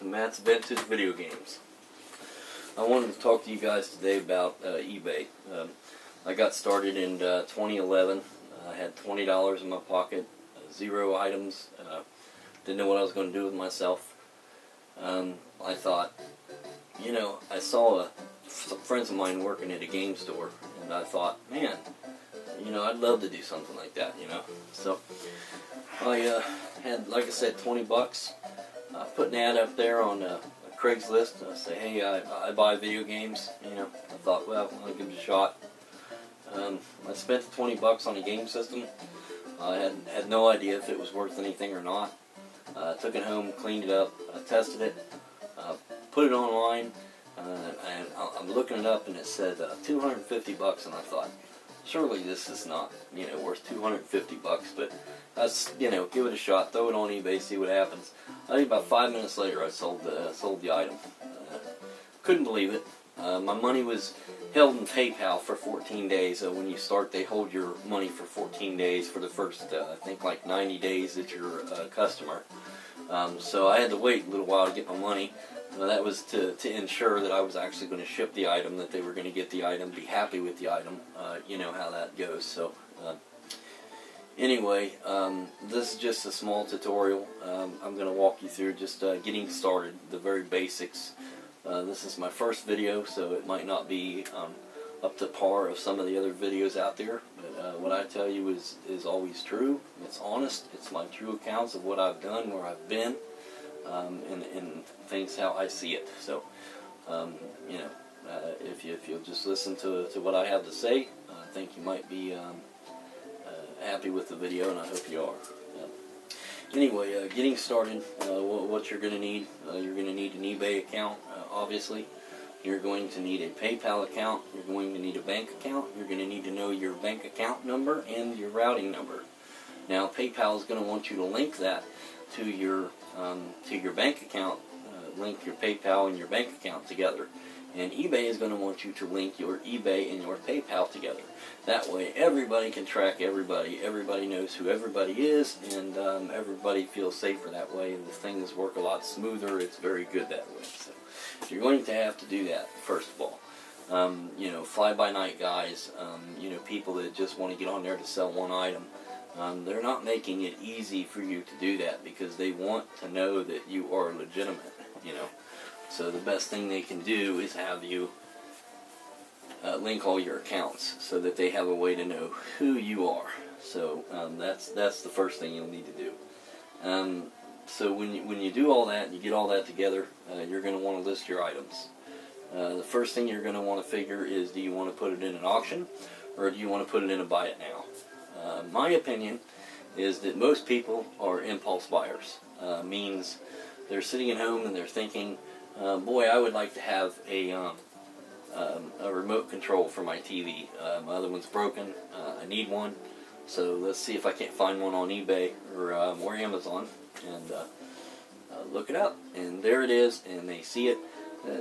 to Matt's Vintage Video Games. I wanted to talk to you guys today about eBay. I got started in 2011. I had $20 in my pocket, 0 items, didn't know what I was going to do with myself. I thought, you know, I saw some friends of mine working at a game store, and I thought, man, you know, I'd love to do something like that, you know. So I had, like I said, 20 bucks. Put an ad up there on Craigslist. I say, hey, I buy video games. You know, I thought, well, I'll give it a shot. I spent the 20 bucks on a game system. I had no idea if it was worth anything or not. Took it home, cleaned it up, tested it, put it online, and I'm looking it up, and it said 250 bucks, and I thought, surely this is not, you know, worth 250 bucks, but let's, you know, give it a shot, throw it on eBay, see what happens. I think about 5 minutes later, I sold the item. Couldn't believe it. My money was held in PayPal for 14 days. When you start, they hold your money for 14 days for the first, I think, like 90 days that you're a customer. So I had to wait a little while to get my money. That was to ensure that I was actually going to ship the item, that they were going to get the item, be happy with the item. You know how that goes. So anyway, this is just a small tutorial. I'm going to walk you through just getting started, the very basics. This is my first video, so it might not be up to par of some of the other videos out there, but what I tell you is always true. It's honest. It's my true accounts of what I've done, where I've been, and things how I see it. So, you know, if you'll just listen to what I have to say, I think you might be happy with the video, and I hope you are. Anyway, getting started, what you're going to need, you're going to need an eBay account, obviously. You're going to need a PayPal account. You're going to need a bank account. You're going to need to know your bank account number and your routing number. Now, PayPal is going to want you to link that to your bank account, link your PayPal and your bank account together. And eBay is going to want you to link your eBay and your PayPal together. That way everybody can track everybody. Everybody knows who everybody is, and everybody feels safer that way, and the things work a lot smoother. It's very good that way. So you're going to have to do that, first of all. You know, fly-by-night guys, you know, people that just want to get on there to sell one item, they're not making it easy for you to do that, because they want to know that you are legitimate, you know. So the best thing they can do is have you link all your accounts so that they have a way to know who you are. So that's the first thing you'll need to do. So when you do all that, and you get all that together, you're going to want to list your items. The first thing you're going to want to figure is, do you want to put it in an auction, or do you want to put it in a buy it now? My opinion is that most people are impulse buyers. Means they're sitting at home and they're thinking, boy, I would like to have a remote control for my TV. My other one's broken. I need one. So let's see if I can't find one on eBay or Amazon, and look it up. And there it is, and they see it.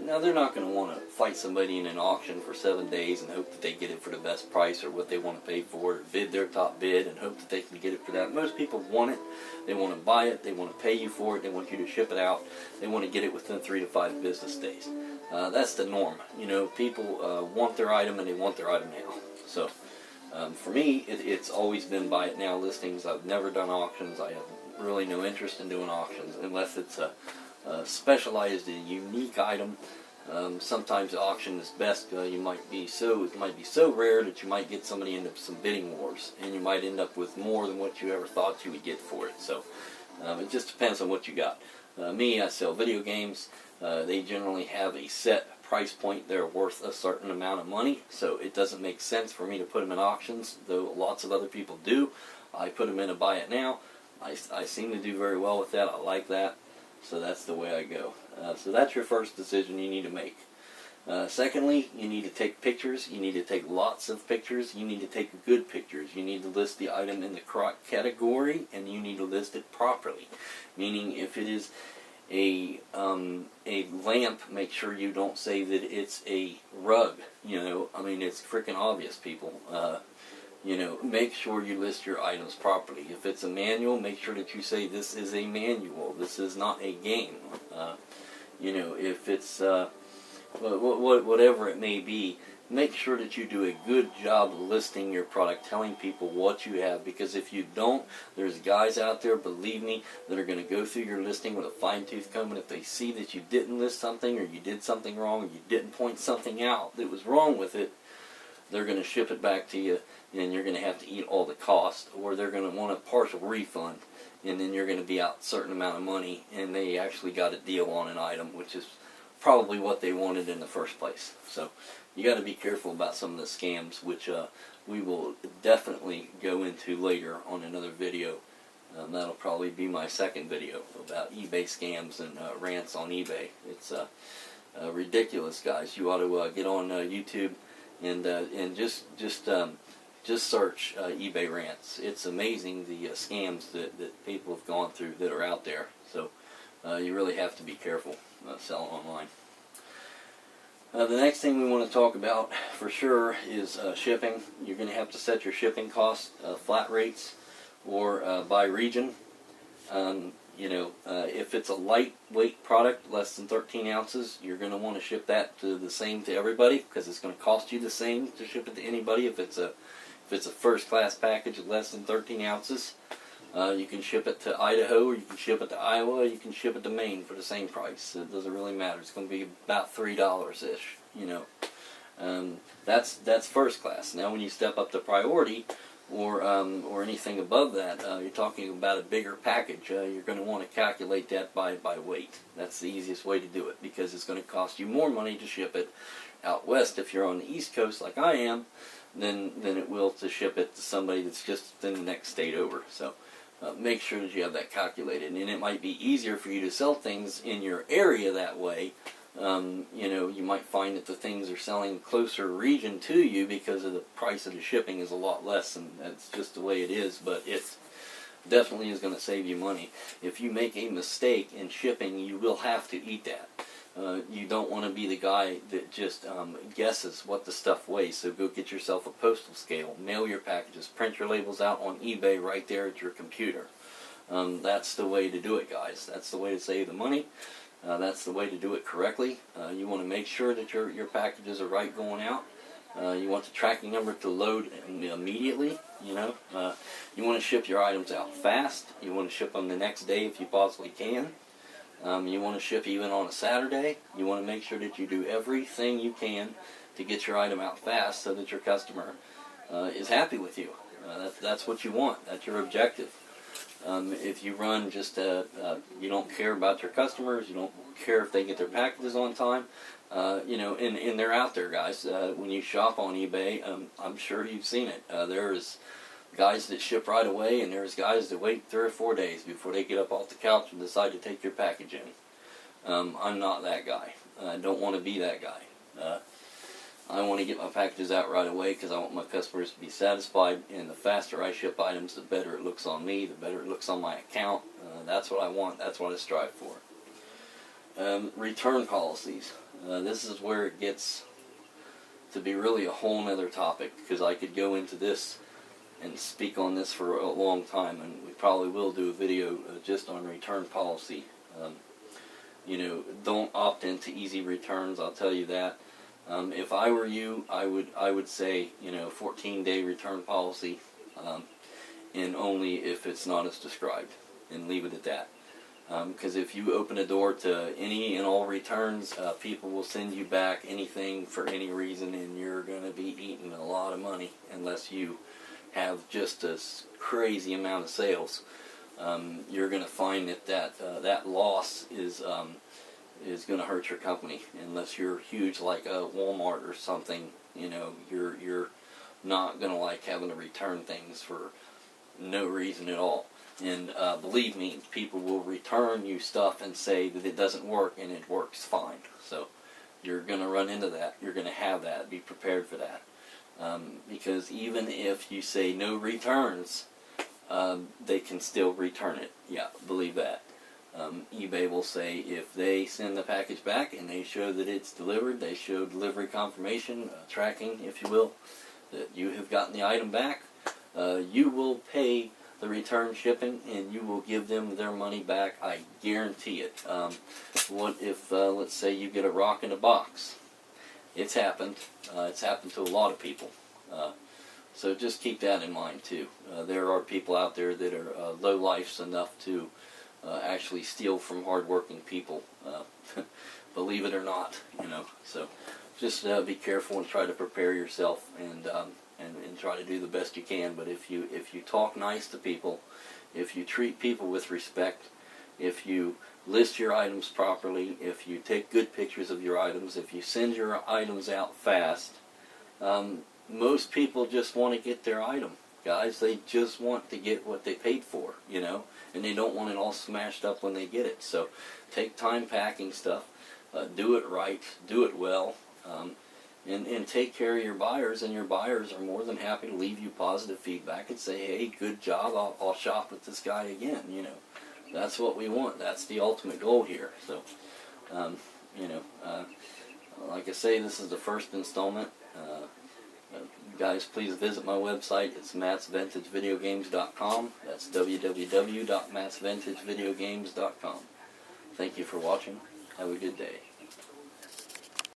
Now, they're not going to want to fight somebody in an auction for 7 days and hope that they get it for the best price or what they want to pay for it, or bid their top bid and hope that they can get it for that. Most people want it. They want to buy it. They want to pay you for it. They want you to ship it out. They want to get it within 3 to 5 business days. That's the norm. You know, people want their item, and they want their item now. So, for me, it's always been buy it now listings. I've never done auctions. I have really no interest in doing auctions unless it's a specialized and unique item. Sometimes the auction is best. It might be so rare that you might get somebody into some bidding wars, and you might end up with more than what you ever thought you would get for it. So it just depends on what you got. Me, I sell video games. They generally have a set price point. They're worth a certain amount of money, so it doesn't make sense for me to put them in auctions, though lots of other people do. I put them in a buy it now. I seem to do very well with that. I like that. So that's the way I go. So that's your first decision you need to make. Secondly, you need to take pictures. You need to take lots of pictures. You need to take good pictures. You need to list the item in the correct category, and you need to list it properly. Meaning, if it is a lamp, make sure you don't say that it's a rug. You know, I mean, it's freaking obvious, people. You know, make sure you list your items properly. If it's a manual, make sure that you say this is a manual. This is not a game. You know, if it's whatever it may be, make sure that you do a good job listing your product, telling people what you have, because if you don't, there's guys out there, believe me, that are going to go through your listing with a fine-tooth comb, and if they see that you didn't list something, or you did something wrong, or you didn't point something out that was wrong with it, they're going to ship it back to you, and you're going to have to eat all the cost, or they're going to want a partial refund, and then you're going to be out a certain amount of money, and they actually got a deal on an item, which is probably what they wanted in the first place. So you got to be careful about some of the scams, which we will definitely go into later on another video. That'll probably be my second video about eBay scams and rants on eBay. It's ridiculous, guys. You ought to get on YouTube and just search eBay rants. It's amazing the scams that people have gone through that are out there. So you really have to be careful selling online. The next thing we want to talk about for sure is shipping. You're going to have to set your shipping costs, flat rates, or by region. If it's a lightweight product, less than 13 ounces, you're going to want to ship that to the same to everybody, because it's going to cost you the same to ship it to anybody. If it's a first class package of less than 13 ounces, you can ship it to Idaho, or you can ship it to Iowa, or you can ship it to Maine for the same price. It doesn't really matter. It's going to be about $3-ish, That's first class. Now when you step up to priority, or anything above that, you're talking about a bigger package. You're going to want to calculate that by weight. That's the easiest way to do it, because it's going to cost you more money to ship it out west if you're on the East Coast like I am, than it will to ship it to somebody that's just in the next state over. So make sure that you have that calculated, and it might be easier for you to sell things in your area that way. You might find that the things are selling closer region to you because of the price of the shipping is a lot less, and that's just the way it is, but it definitely is going to save you money. If you make a mistake in shipping, you will have to eat that. You don't want to be the guy that just guesses what the stuff weighs, so go get yourself a postal scale, mail your packages, print your labels out on eBay right there at your computer. That's the way to do it, guys. That's the way to save the money. That's the way to do it correctly. You want to make sure that your packages are right going out. You want the tracking number to load immediately. You want to ship your items out fast. You want to ship them the next day if you possibly can. You want to ship even on a Saturday. You want to make sure that you do everything you can to get your item out fast so that your customer is happy with you. That's what you want. That's your objective. If you run just you don't care about your customers, you don't care if they get their packages on time, and they're out there, guys. When you shop on eBay, I'm sure you've seen it. There's guys that ship right away, and there's guys that wait 3 or 4 days before they get up off the couch and decide to take your package in. I'm not that guy. I don't want to be that guy. I want to get my packages out right away because I want my customers to be satisfied, and the faster I ship items, the better it looks on me, the better it looks on my account. That's what I want. That's what I strive for. Return policies. This is where it gets to be really a whole nother topic, because I could go into this and speak on this for a long time, and we probably will do a video just on return policy. Don't opt into easy returns, I'll tell you that. If I were you, I would say 14-day return policy, and only if it's not as described, and leave it at that. Because if you open a door to any and all returns, people will send you back anything for any reason, and you're going to be eating a lot of money unless you have just a crazy amount of sales. You're going to find that loss is going to hurt your company. Unless you're huge like a Walmart or something, you're not going to like having to return things for no reason at all. And believe me, people will return you stuff and say that it doesn't work, and it works fine. So you're going to run into that. You're going to have that. Be prepared for that. Because even if you say no returns, they can still return it. Yeah, believe that. eBay will say if they send the package back and they show that it's delivered, they show delivery confirmation, tracking, if you will, that you have gotten the item back, you will pay the return shipping, and you will give them their money back. I guarantee it. What if, let's say, you get a rock in a box? It's happened. It's happened to a lot of people. So just keep that in mind too. There are people out there that are low lifes enough to actually steal from hardworking people. Believe it or not, you know. So just be careful and try to prepare yourself and try to do the best you can. But if you talk nice to people, if you treat people with respect, if you list your items properly, if you take good pictures of your items, if you send your items out fast, most people just want to get their item, guys. They just want to get what they paid for, you know, and they don't want it all smashed up when they get it. So take time packing stuff, do it right, do it well, and take care of your buyers, and your buyers are more than happy to leave you positive feedback and say, hey, good job, I'll shop with this guy again, you know. That's what we want. That's the ultimate goal here. So, you know, like I say, this is the first installment. Guys, please visit my website. It's mattsvintagevideogames.com. That's www.mattsvintagevideogames.com. Thank you for watching. Have a good day.